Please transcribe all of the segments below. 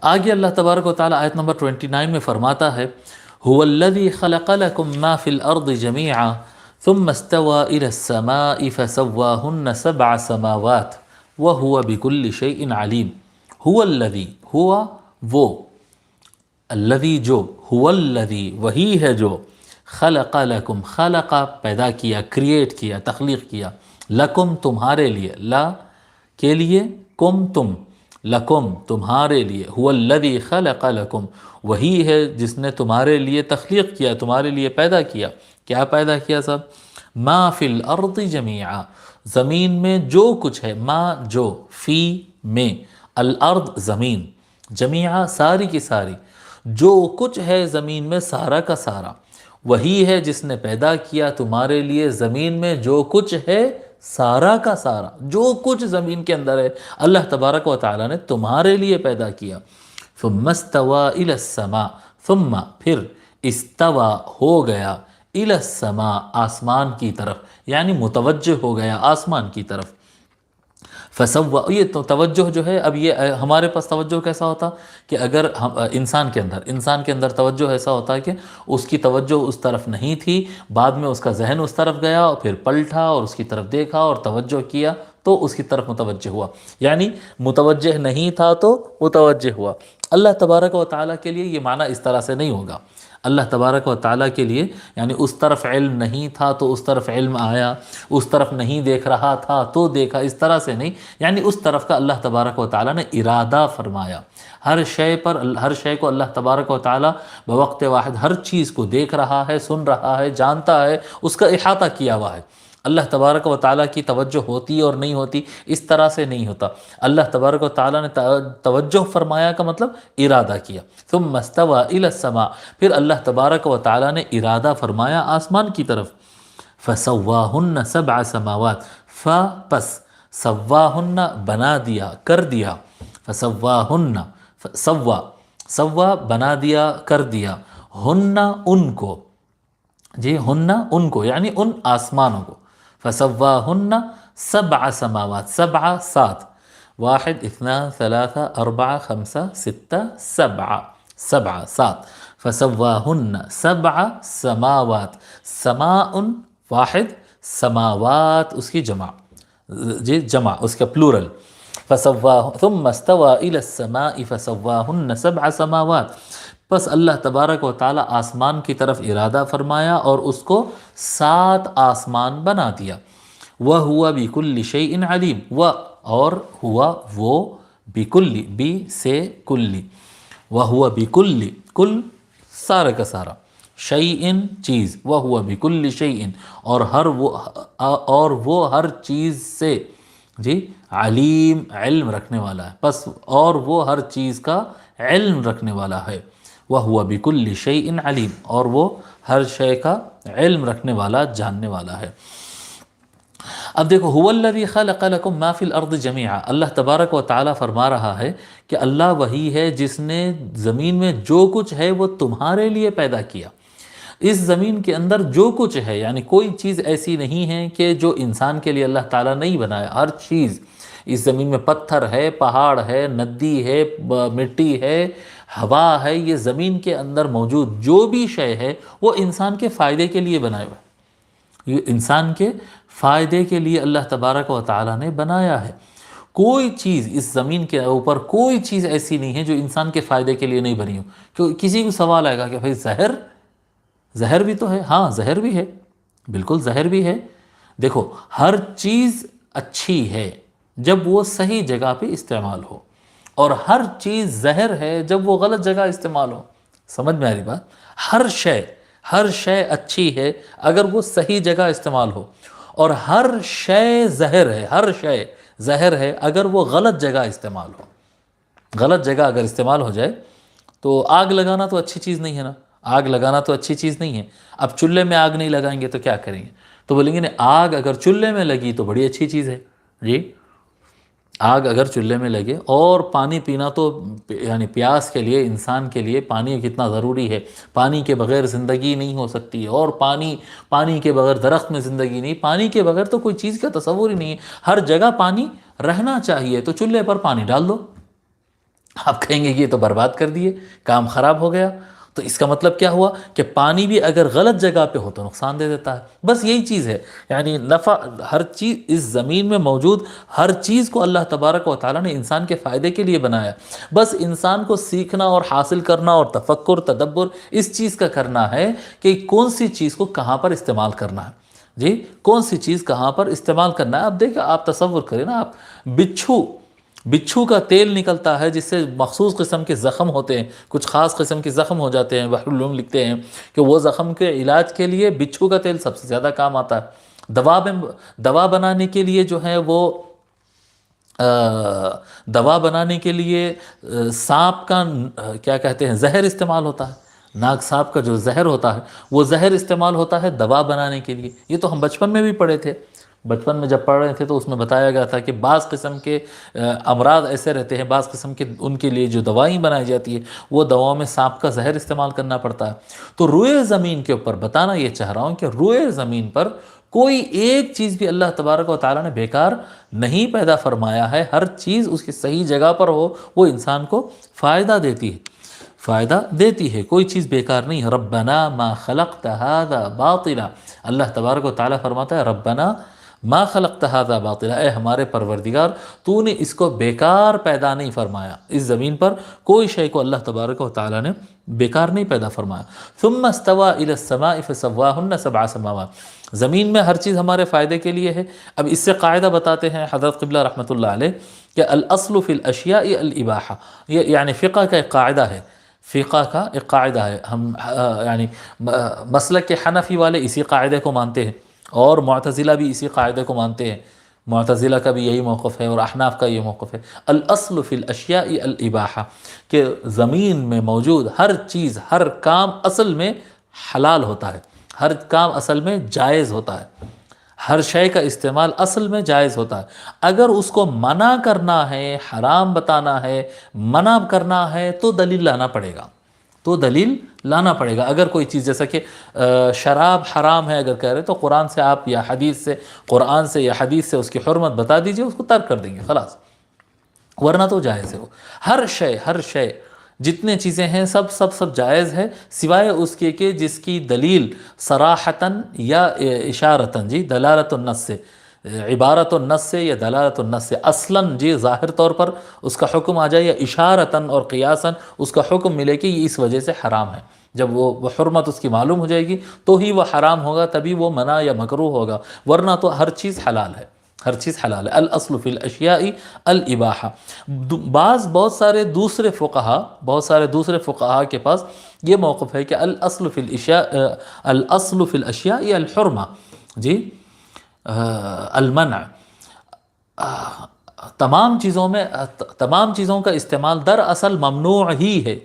آگے اللہ تبارک و تعالیٰ آیت نمبر 29 میں فرماتا ہے هو الذي خلق لكم ما في الأرض جميعا ثم استوى إلى السماء فسواهن 7 سماوات وهو بكل شيء عليم. هو الذي، ہوا وہ، الذي جو، هو الذي وہی ہے جو، خلق لکم، خلق پیدا کیا، کریٹ کیا، تخلیق کیا، لکم تمہارے لیے، لا کے لیے، کم تم، لکم تمہارے لیے، هو الذی خلق لکم وہی ہے جس نے تمہارے لیے تخلیق کیا، تمہارے لیے پیدا کیا. کیا پیدا کیا سب؟ ما فی الارض جمیعا، زمین میں جو کچھ ہے، ما جو، فی میں، الارض زمین، جمیعا ساری کی ساری، جو کچھ ہے زمین میں سارا کا سارا وہی ہے جس نے پیدا کیا تمہارے لیے زمین میں جو کچھ ہے سارا کا سارا، جو کچھ زمین کے اندر ہے اللہ تبارک و تعالیٰ نے تمہارے لیے پیدا کیا. ثم استوى الى السماء، ثم پھر استوى ہو گیا، الى السماء آسمان کی طرف، یعنی متوجہ ہو گیا آسمان کی طرف. فسوا، یہ تو توجہ جو ہے، اب یہ ہمارے پاس توجہ کیسا ہوتا کہ اگر انسان کے اندر توجہ ایسا ہوتا ہے کہ اس کی توجہ اس طرف نہیں تھی، بعد میں اس کا ذہن اس طرف گیا اور پھر پلٹا اور اس کی طرف دیکھا اور توجہ کیا تو اس کی طرف متوجہ ہوا، یعنی متوجہ نہیں تھا تو متوجہ ہوا. اللہ تبارک و تعالیٰ کے لیے یہ معنی اس طرح سے نہیں ہوگا. اللہ تبارک و تعالیٰ کے لیے یعنی اس طرف علم نہیں تھا تو اس طرف علم آیا، اس طرف نہیں دیکھ رہا تھا تو دیکھا، اس طرح سے نہیں، یعنی اس طرف کا اللہ تبارک و تعالیٰ نے ارادہ فرمایا. ہر شے کو اللہ تبارک و تعالیٰ بوقت واحد ہر چیز کو دیکھ رہا ہے، سن رہا ہے، جانتا ہے، اس کا احاطہ کیا ہوا ہے. اللہ تبارک و تعالیٰ کی توجہ ہوتی اور نہیں ہوتی اس طرح سے نہیں ہوتا. اللہ تبارک و تعالیٰ نے توجہ فرمایا کا مطلب ارادہ کیا. ثم استوى الى السماء، پھر اللہ تبارک و تعالیٰ نے ارادہ فرمایا آسمان کی طرف. فسواہن 7 سماوات، پس سواہن بنا دیا، کر دیا، فسواہن، سوا بنا دیا، کر دیا، ہن ان کو، جی ہن ان کو یعنی ان آسمانوں کو. فسواہن 7 سماوات، 7 7، 1 2 3 4 5 6 7، 7 7، فسواہن 7 سماوات، سماء واحد، سماوات اس کی جمع، جی جمع اس کا پلورل. ثم استوى الى السماء فسواهن 7 سماوات، پس اللہ تبارک و تعالیٰ آسمان کی طرف ارادہ فرمایا اور اس کو 7 آسمان بنا دیا. وَهُوَ بِكُلِّ شَيْءٍ عَلِيمٌ، اور ہوا وہ، بِكُلِّ، بی سے کلی، وَهُوَ بِكُلِّ، کل سارا کا سارا، شیئن چیز، وَهُوَ بِكُلِّ شَيْءٍ اور وہ ہر چیز سے، جی علیم علم رکھنے والا ہے، پس اور وہ ہر چیز کا علم رکھنے والا ہے. وَهُوَ بِكُلِّ شَيْءٍ عَلِيمٌ، اور وہ ہر شے کا علم رکھنے والا، جاننے والا ہے. اب دیکھو، هُوَ الَّذِي خَلَقَ لَكُم مَّا فِي الْأَرْضِ جَمِيعًا، اللہ تبارک و تعالیٰ فرما رہا ہے کہ اللہ وہی ہے جس نے زمین میں جو کچھ ہے وہ تمہارے لیے پیدا کیا. اس زمین کے اندر جو کچھ ہے، یعنی کوئی چیز ایسی نہیں ہے کہ جو انسان کے لیے اللہ تعالیٰ نہیں بنایا. ہر چیز اس زمین میں، پتھر ہے، پہاڑ ہے، ندی ہے، مٹی ہے، ہوا ہے، یہ زمین کے اندر موجود جو بھی شے ہے وہ انسان کے فائدے کے لیے بنایا ہوا ہے. یہ انسان کے فائدے کے لیے اللہ تبارک و تعالیٰ نے بنایا ہے. کوئی چیز اس زمین کے اوپر، کوئی چیز ایسی نہیں ہے جو انسان کے فائدے کے لیے نہیں بنی ہو. کہ کسی کو سوال آئے گا کہ بھائی زہر بھی تو ہے. ہاں زہر بھی ہے، بالکل زہر بھی ہے. دیکھو، ہر چیز اچھی ہے جب وہ صحیح جگہ پہ استعمال ہو، اور ہر چیز زہر ہے جب وہ غلط جگہ استعمال ہو. سمجھ میں آ رہی بات؟ ہر شے اچھی ہے اگر وہ صحیح جگہ استعمال ہو، اور ہر شے زہر ہے اگر وہ غلط جگہ استعمال ہو. غلط جگہ اگر استعمال ہو جائے تو آگ لگانا تو اچھی چیز نہیں ہے نا، آگ لگانا تو اچھی چیز نہیں ہے. اب چولہے میں آگ نہیں لگائیں گے تو کیا کریں گے؟ تو بولیں گے نہیں، آگ اگر چولہے میں لگی تو بڑی اچھی چیز ہے. جی آگ اگر چولہے میں لگے، اور پانی پینا تو یعنی پیاس کے لیے، انسان کے لیے پانی کتنا ضروری ہے. پانی کے بغیر زندگی نہیں ہو سکتی ہے، اور پانی کے بغیر درخت میں زندگی نہیں، پانی کے بغیر تو کوئی چیز کا تصور ہی نہیں ہے. ہر جگہ پانی رہنا چاہیے، تو چولہے پر پانی ڈال دو، آپ کہیں گے کہ یہ تو برباد کر دیے، کام خراب ہو گیا، تو اس کا مطلب کیا ہوا کہ پانی بھی اگر غلط جگہ پہ ہو تو نقصان دے دیتا ہے۔ بس یہی چیز ہے، یعنی نفع ہر چیز اس زمین میں موجود ہر چیز کو اللہ تبارک و تعالیٰ نے انسان کے فائدے کے لیے بنایا، بس انسان کو سیکھنا اور حاصل کرنا اور تفکر تدبر اس چیز کا کرنا ہے کہ کون سی چیز کو کہاں پر استعمال کرنا ہے، جی کون سی چیز کہاں پر استعمال کرنا ہے۔ اب دیکھیں، آپ تصور کریں نا، آپ بچھو کا تیل نکلتا ہے جس سے مخصوص قسم کے زخم ہوتے ہیں، کچھ خاص قسم کے زخم ہو جاتے ہیں، بحر العلوم لکھتے ہیں کہ وہ زخم کے علاج کے لیے بچھو کا تیل سب سے زیادہ کام آتا ہے۔ دوا بنانے کے لیے جو ہے وہ دوا بنانے کے لیے سانپ کا کیا کہتے ہیں زہر استعمال ہوتا ہے، ناگ سانپ کا جو زہر ہوتا ہے وہ زہر استعمال ہوتا ہے دوا بنانے کے لیے۔ یہ تو ہم بچپن میں بھی پڑھے تھے، بچپن میں جب پڑھ رہے تھے تو اس میں بتایا گیا تھا کہ بعض قسم کے امراض ایسے رہتے ہیں، بعض قسم کے ان کے لیے جو دوائیں بنائی جاتی ہے وہ دواؤں میں سانپ کا زہر استعمال کرنا پڑتا ہے۔ تو روئے زمین کے اوپر بتانا یہ چاہ رہا ہوں کہ روئے زمین پر کوئی ایک چیز بھی اللہ تبارک و تعالیٰ نے بیکار نہیں پیدا فرمایا ہے، ہر چیز اس کی صحیح جگہ پر ہو وہ انسان کو فائدہ دیتی ہے، کوئی چیز بیکار نہیں ہے۔ ربنا ما خلقت هذا باطلا، اللہ تبارک و تعالیٰ فرماتا ہے ربنا ما خلقت هذا باطلا، اے ہمارے پروردگار تو نے اس کو بیکار پیدا نہیں فرمایا، اس زمین پر کوئی شے کو اللہ تبارک و تعالیٰ نے بیکار نہیں پیدا فرمایا۔ ثم استوى الى السماء فسواهن سبع سماوات، زمین میں ہر چیز ہمارے فائدے کے لیے ہے۔ اب اس سے قاعدہ بتاتے ہیں حضرت قبلہ رحمۃ اللہ علیہ کہ الاصل فی الاشیاء الاباحہ، یہ یعنی فقہ کا ایک قاعدہ ہے، ہم یعنی مسلک کے حنفی والے اسی قاعدے کو مانتے ہیں اور معتزلہ بھی اسی قاعدے کو مانتے ہیں، معتزلہ کا بھی یہی موقف ہے اور احناف کا یہ موقف ہے۔ الاصل فی الاشیاء الاباحہ، کہ زمین میں موجود ہر چیز ہر کام اصل میں حلال ہوتا ہے، ہر کام اصل میں جائز ہوتا ہے، ہر شے کا استعمال اصل میں جائز ہوتا ہے۔ اگر اس کو منع کرنا ہے، حرام بتانا ہے، منع کرنا ہے تو دلیل لانا پڑے گا۔ اگر کوئی چیز جیسا کہ شراب حرام ہے اگر کہہ رہے تو قرآن سے آپ یا حدیث سے، قرآن سے یا حدیث سے اس کی حرمت بتا دیجئے، اس کو ترک کر دیں گے خلاص، ورنہ تو جائز ہے وہ۔ ہر شے جتنے چیزیں ہیں سب جائز ہے، سوائے اس کے کہ جس کی دلیل صراحتاً یا اشارتاً، جی دلالت النص سے، عبارت النص سے یا دلالت النص سے، اصلاً جی ظاہر طور پر اس کا حکم آ جائے، یا اشارتاً اور قیاساً اس کا حکم ملے کہ یہ اس وجہ سے حرام ہے۔ جب وہ حرمت اس کی معلوم ہو جائے گی تو ہی وہ حرام ہوگا، تبھی وہ منع یا مکروہ ہوگا، ورنہ تو ہر چیز حلال ہے، ہر چیز حلال ہے۔ الاصل فی الاشیاء الاباحہ۔ بہت سارے دوسرے فقہا کے پاس یہ موقف ہے کہ الاصل فی الاشیاء الحرمہ، جی المنع، تمام چیزوں کا استعمال دراصل ممنوع ہی ہے۔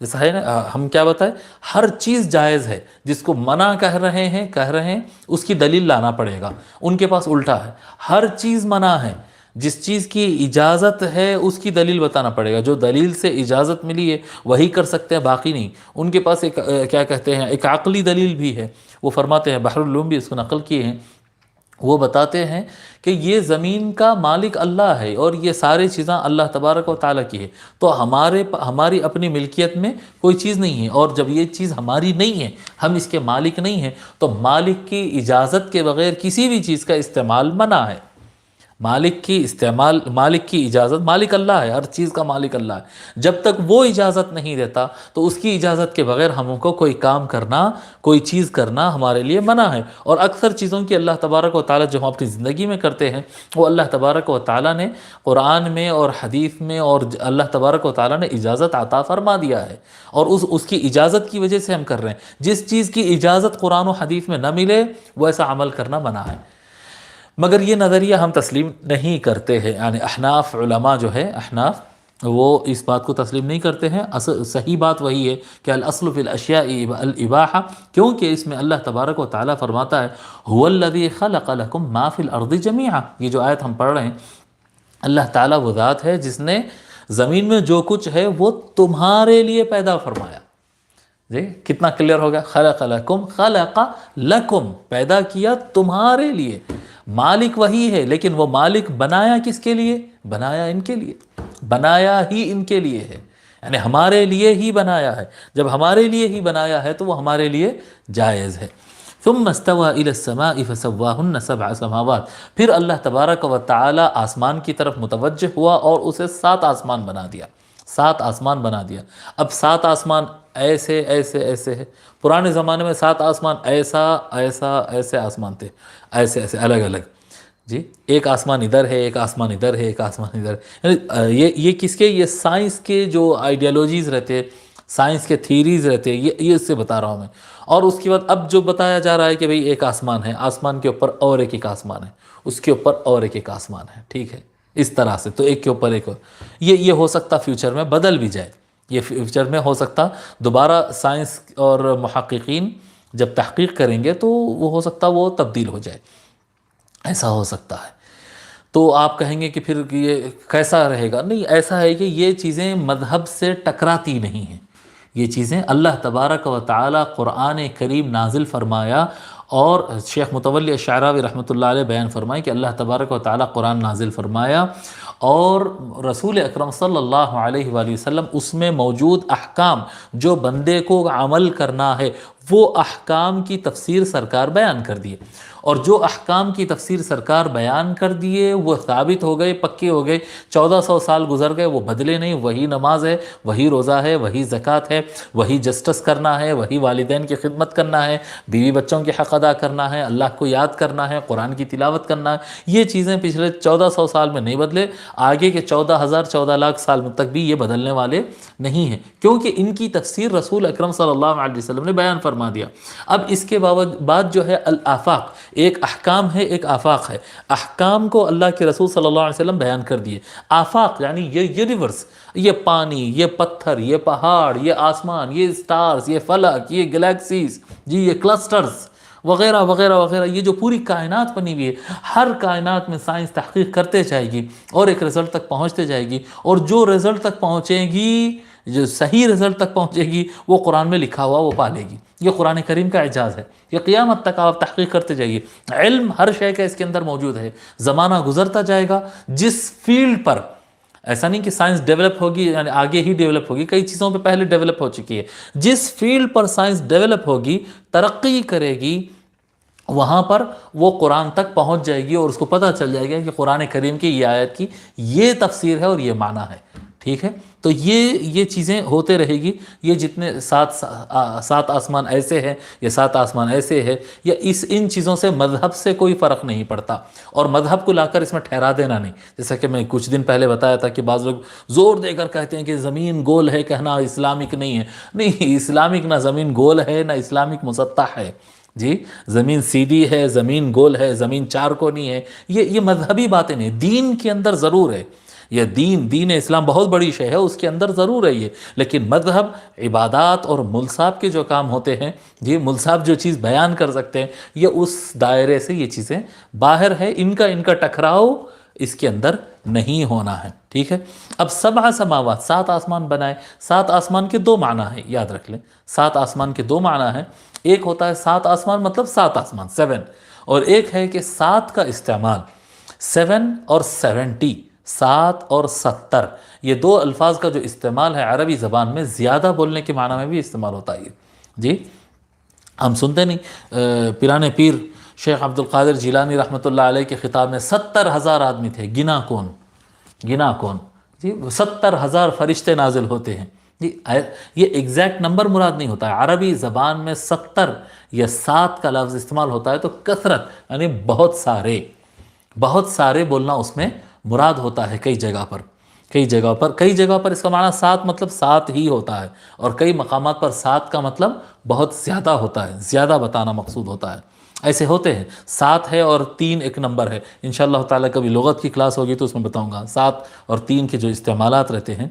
جیسا ہے نا، ہم کیا بتائیں، ہر چیز جائز ہے، جس کو منع کہہ رہے ہیں اس کی دلیل لانا پڑے گا۔ ان کے پاس الٹا ہے، ہر چیز منع ہے، جس چیز کی اجازت ہے اس کی دلیل بتانا پڑے گا، جو دلیل سے اجازت ملی ہے وہی کر سکتے ہیں، باقی نہیں۔ ان کے پاس ایک کیا کہتے ہیں، ایک عقلی دلیل بھی ہے، وہ فرماتے ہیں، بحر العلوم بھی اس کو نقل کیے ہیں، وہ بتاتے ہیں کہ یہ زمین کا مالک اللہ ہے اور یہ ساری چیزیں اللہ تبارک و تعالیٰ کی ہے، تو ہماری اپنی ملکیت میں کوئی چیز نہیں ہے، اور جب یہ چیز ہماری نہیں ہے، ہم اس کے مالک نہیں ہیں، تو مالک کی اجازت کے بغیر کسی بھی چیز کا استعمال منع ہے۔ مالک کی اجازت، مالک اللہ ہے، ہر چیز کا مالک اللہ ہے، جب تک وہ اجازت نہیں دیتا تو اس کی اجازت کے بغیر ہم کو کوئی کام کرنا، کوئی چیز کرنا ہمارے لیے منع ہے۔ اور اکثر چیزوں کی اللہ تبارک و تعالیٰ جو ہم اپنی زندگی میں کرتے ہیں وہ اللہ تبارک و تعالیٰ نے قرآن میں اور حدیث میں، اور اللہ تبارک و تعالیٰ نے اجازت عطا فرما دیا ہے، اور اس کی اجازت کی وجہ سے ہم کر رہے ہیں۔ جس چیز کی اجازت قرآن و حدیث میں نہ ملے وہ ایسا عمل کرنا منع ہے۔ مگر یہ نظریہ ہم تسلیم نہیں کرتے ہیں، یعنی احناف علماء جو ہے، احناف وہ اس بات کو تسلیم نہیں کرتے ہیں۔ صحیح بات وہی ہے کہ الاصل فی الاشیاء الاباحہ، کیونکہ اس میں اللہ تبارک و تعالیٰ فرماتا ہے هو الذی خلق لکم ما فی الارض جمیعا، یہ جو آیت ہم پڑھ رہے ہیں، اللہ تعالیٰ وہ ذات ہے جس نے زمین میں جو کچھ ہے وہ تمہارے لیے پیدا فرمایا۔ جی کتنا کلیئر ہوگا، خلق لکم پیدا کیا تمہارے لیے، مالک وہی ہے، لیکن وہ مالک بنایا کس کے لیے؟ بنایا ان کے لیے۔ بنایا ہی ان کے لیے ہے، یعنی ہمارے لیے ہی بنایا ہے، جب ہمارے لیے ہی بنایا ہے تو وہ ہمارے لیے جائز ہے۔ ثم استوى الى السماء فسواهن سبع سماوات، پھر اللہ تبارک و تعالی آسمان کی طرف متوجہ ہوا اور اسے 7 آسمان بنا دیا، 7 آسمان بنا دیا۔ اب 7 آسمان ایسے ایسے ایسے ہے، پرانے زمانے میں 7 آسمان ایسا ایسا ایسے آسمان تھے، ایسے ایسے الگ الگ، جی ایک آسمان ادھر ہے، ایک آسمان ادھر ہے، ایک آسمان ادھر ہے، یعنی یہ کس کے، یہ سائنس کے جو آئیڈیالوجیز رہتے، سائنس کے تھیریز رہتے، یہ اس سے بتا رہا ہوں میں۔ اور اس کے بعد اب جو بتایا جا رہا ہے کہ بھئی ایک آسمان ہے، آسمان کے اوپر اور ایک آسمان ہے، اس کے اوپر اور ایک آسمان ہے، ٹھیک ہے، اس طرح سے، تو ایک کے اوپر ایک اور، یہ ہو سکتا فیوچر میں بدل بھی جائے، یہ فیوچر میں ہو سکتا دوبارہ سائنس اور محققین جب تحقیق کریں گے تو وہ ہو سکتا وہ تبدیل ہو جائے، ایسا ہو سکتا ہے۔ تو آپ کہیں گے کہ پھر یہ کیسا رہے گا؟ نہیں، ایسا ہے کہ یہ چیزیں مذہب سے ٹکراتی نہیں ہیں، یہ چیزیں اللہ تبارک و تعالی قرآن کریم نازل فرمایا، اور شیخ متولی الشعراوی رحمۃ اللہ علیہ بیان فرمائے کہ اللہ تبارک و تعالی قرآن نازل فرمایا اور رسول اکرم صلی اللہ علیہ وآلہ وسلم اس میں موجود احکام جو بندے کو عمل کرنا ہے وہ احکام کی تفسیر سرکار بیان کر دیے، اور جو احکام کی تفسیر سرکار بیان کر دیے وہ ثابت ہو گئے، پکے ہو گئے، 1400 سال گزر گئے، وہ بدلے نہیں، وہی نماز ہے، وہی روزہ ہے، وہی زکوٰۃ ہے، وہی جسٹس کرنا ہے، وہی والدین کی خدمت کرنا ہے، بیوی بچوں کے حق ادا کرنا ہے، اللہ کو یاد کرنا ہے، قرآن کی تلاوت کرنا ہے، یہ چیزیں پچھلے 1400 سال میں نہیں بدلے، آگے کے 14 لاکھ سال تک بھی یہ بدلنے والے نہیں ہیں، کیونکہ ان کی تفسیر رسول اکرم صلی اللہ علیہ وسلم نے بیان فرما دیا۔ اب اس کے بعد جو ہے الآفاق، ایک احکام ہے، ایک آفاق ہے، احکام کو اللہ کے رسول صلی اللہ علیہ وسلم بیان کر دیے، آفاق یعنی یہ یونیورس، یہ پانی، یہ پتھر، یہ پہاڑ، یہ آسمان، یہ سٹارز، یہ فلک، یہ گلیکسیز، جی یہ کلسٹرز وغیرہ وغیرہ وغیرہ، یہ جو پوری کائنات بنی ہوئی ہے، ہر کائنات میں سائنس تحقیق کرتے جائے گی اور ایک رزلٹ تک پہنچتے جائے گی، اور جو رزلٹ تک پہنچے گی، جو صحیح رزلٹ تک پہنچے گی، وہ قرآن میں لکھا ہوا وہ پالے گی۔ یہ قرآن کریم کا اعجاز ہے، یہ قیامت تک آپ تحقیق کرتے جائیے، علم ہر شے کا اس کے اندر موجود ہے، زمانہ گزرتا جائے گا، جس فیلڈ پر، ایسا نہیں کہ سائنس ڈیولپ ہوگی یعنی آگے ہی ڈیولپ ہوگی، کئی چیزوں پہ پہلے ڈیولپ ہو چکی ہے، جس فیلڈ پر سائنس ڈیولپ ہوگی، ترقی کرے گی، وہاں پر وہ قرآن تک پہنچ جائے گی اور اس کو پتہ چل جائے گا کہ قرآن کریم کی یہ آیت کی یہ تفسیر ہے اور یہ معنی ہے، ٹھیک ہے۔ تو یہ چیزیں ہوتے رہے گی، یہ جتنے 7 آسمان ایسے ہیں، یہ 7 آسمان ایسے ہے، یا ان چیزوں سے مذہب سے کوئی فرق نہیں پڑتا، اور مذہب کو لا کر اس میں ٹھہرا دینا نہیں، جیسا کہ میں کچھ دن پہلے بتایا تھا کہ بعض لوگ زور دے کر کہتے ہیں کہ زمین گول ہے، کہنا اسلامک نہیں ہے، نہیں، اسلامک نہ زمین گول ہے نہ اسلامک مسطح ہے، جی زمین سیدھی ہے، زمین گول ہے، زمین چار کونی ہے، یہ مذہبی باتیں نہیں، دین کے اندر ضرور ہے، یہ دین اسلام بہت بڑی شے ہے، اس کے اندر ضرور ہے یہ، لیکن مذہب، عبادات اور ملصاب کے جو کام ہوتے ہیں، یہ ملصاب جو چیز بیان کر سکتے ہیں، یہ اس دائرے سے یہ چیزیں باہر ہے، ان کا ٹکراؤ اس کے اندر نہیں ہونا ہے، ٹھیک ہے۔ اب 7 سماوات، 7 آسمان بنائے، 7 آسمان کے 2 معنی ہیں، یاد رکھ لیں، 7 آسمان کے 2 معنی ہیں، ایک ہوتا ہے 7 آسمان مطلب 7 آسمان 7، اور ایک ہے کہ 7 کا استعمال 7 اور 70، 7 اور 70، یہ 2 الفاظ کا جو استعمال ہے عربی زبان میں زیادہ بولنے کے معنی میں بھی استعمال ہوتا ہے، جی ہم سنتے نہیں، پیرانے پیر شیخ عبد القادر جیلانی رحمۃ اللہ علیہ کے خطاب میں 70,000 آدمی تھے، گنا کون، جی 70,000 فرشتے نازل ہوتے ہیں، جی یہ ایگزیکٹ نمبر مراد نہیں ہوتا ہے، عربی زبان میں 70 یا 7 کا لفظ استعمال ہوتا ہے تو کثرت یعنی بہت سارے بولنا اس میں مراد ہوتا ہے، کئی جگہ پر اس کا معنی 7 مطلب 7 ہی ہوتا ہے، اور کئی مقامات پر 7 کا مطلب بہت زیادہ ہوتا ہے، زیادہ بتانا مقصود ہوتا ہے، ایسے ہوتے ہیں، 7 ہے اور 3 ایک نمبر ہے، انشاءاللہ تعالیٰ کبھی لغت کی کلاس ہوگی تو اس میں بتاؤں گا 7 اور 3 کے جو استعمالات رہتے ہیں،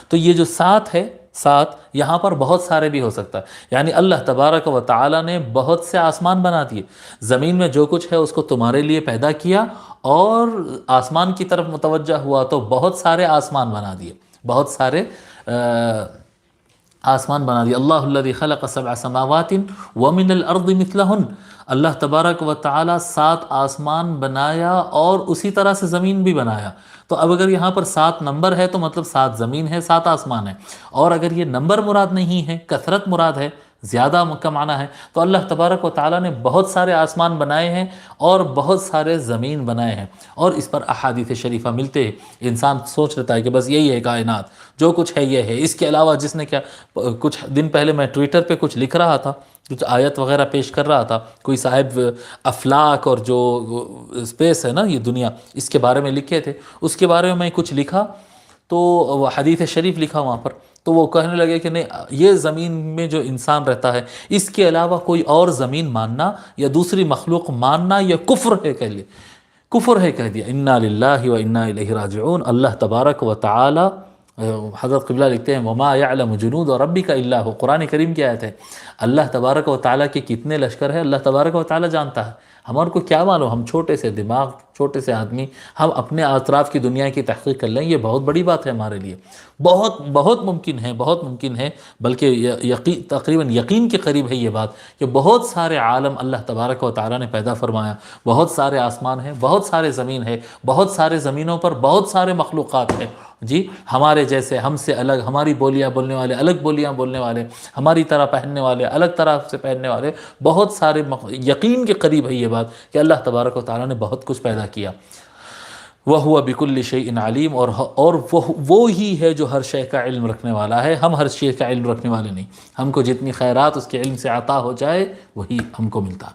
تو یہ جو 7 ہے، 7 یہاں پر بہت سارے بھی ہو سکتا ہے، یعنی اللہ تبارک و تعالیٰ نے بہت سے آسمان بنا دیے، زمین میں جو کچھ ہے اس کو تمہارے لیے پیدا کیا، اور آسمان کی طرف متوجہ ہوا تو بہت سارے آسمان بنا دیے، بہت سارے آسمان بنا دیے۔ اللہ الذی خلق 7 سماوات ومن الارض مثلہن، اللہ تبارک و تعالیٰ 7 آسمان بنایا اور اسی طرح سے زمین بھی بنایا. تو اب اگر یہاں پر 7 نمبر ہے تو مطلب 7 زمین ہے، 7 آسمان ہے. اور اگر یہ نمبر مراد نہیں ہے، کثرت مراد ہے، زیادہ کا معنی ہے، تو اللہ تبارک و تعالیٰ نے بہت سارے آسمان بنائے ہیں اور بہت سارے زمین بنائے ہیں. اور اس پر احادیث شریفہ ملتے ہیں. انسان سوچ لیتا ہے کہ بس یہی ہے کائنات، جو کچھ ہے یہ ہے، اس کے علاوہ جس نے کیا. کچھ دن پہلے میں ٹویٹر پہ کچھ لکھ رہا تھا، کچھ آیت وغیرہ پیش کر رہا تھا. کوئی صاحب افلاک اور جو اسپیس ہے نا یہ دنیا، اس کے بارے میں لکھے تھے. اس کے بارے میں میں کچھ لکھا تو وہ حدیث شریف لکھا وہاں پر، تو وہ کہنے لگے کہ نہیں، یہ زمین میں جو انسان رہتا ہے اس کے علاوہ کوئی اور زمین ماننا یا دوسری مخلوق ماننا یہ کفر ہے. کہہ لیا کفر ہے، کہہ دیا. انا للہ و انا الیہ راجعون. اللہ تبارک و تعالی، حضرت قبلہ لکھتے ہیں وما یعلم جنود ربک الا هو، قرآن کریم کی آیت ہے. اللہ تبارک و تعالیٰ کے کتنے لشکر ہیں اللہ تبارک و تعالیٰ جانتا ہے. ہمارے کو کیا معلوم، ہم چھوٹے سے دماغ، چھوٹے سے آدمی، ہم اپنے اطراف کی دنیا کی تحقیق کر لیں، یہ بہت بڑی بات ہے ہمارے لیے. بہت بہت ممکن ہے، بہت ممکن ہے، بلکہ تقریباً یقین کے قریب ہے یہ بات کہ بہت سارے عالم اللہ تبارک و تعالیٰ نے پیدا فرمایا. بہت سارے آسمان ہیں، بہت سارے زمین ہے، بہت سارے زمینوں پر بہت سارے مخلوقات ہیں. جی ہمارے جیسے، ہم سے الگ، ہماری بولیاں بولنے والے، الگ بولیاں بولنے والے، ہماری طرح پہننے والے، الگ طرح سے پہننے والے، بہت سارے یقین کے قریب ہے یہ بات کہ اللہ تبارک و تعالیٰ نے بہت کچھ پیدا کیا. وَهُوَ بِكُلِّ شَيْءٍ عَلِيمٌ. اور وہ ہی ہے جو ہر شے کا علم رکھنے والا ہے. ہم ہر شے کا علم رکھنے والے نہیں. ہم کو جتنی خیرات اس کے علم سے عطا ہو جائے وہی ہم کو ملتا.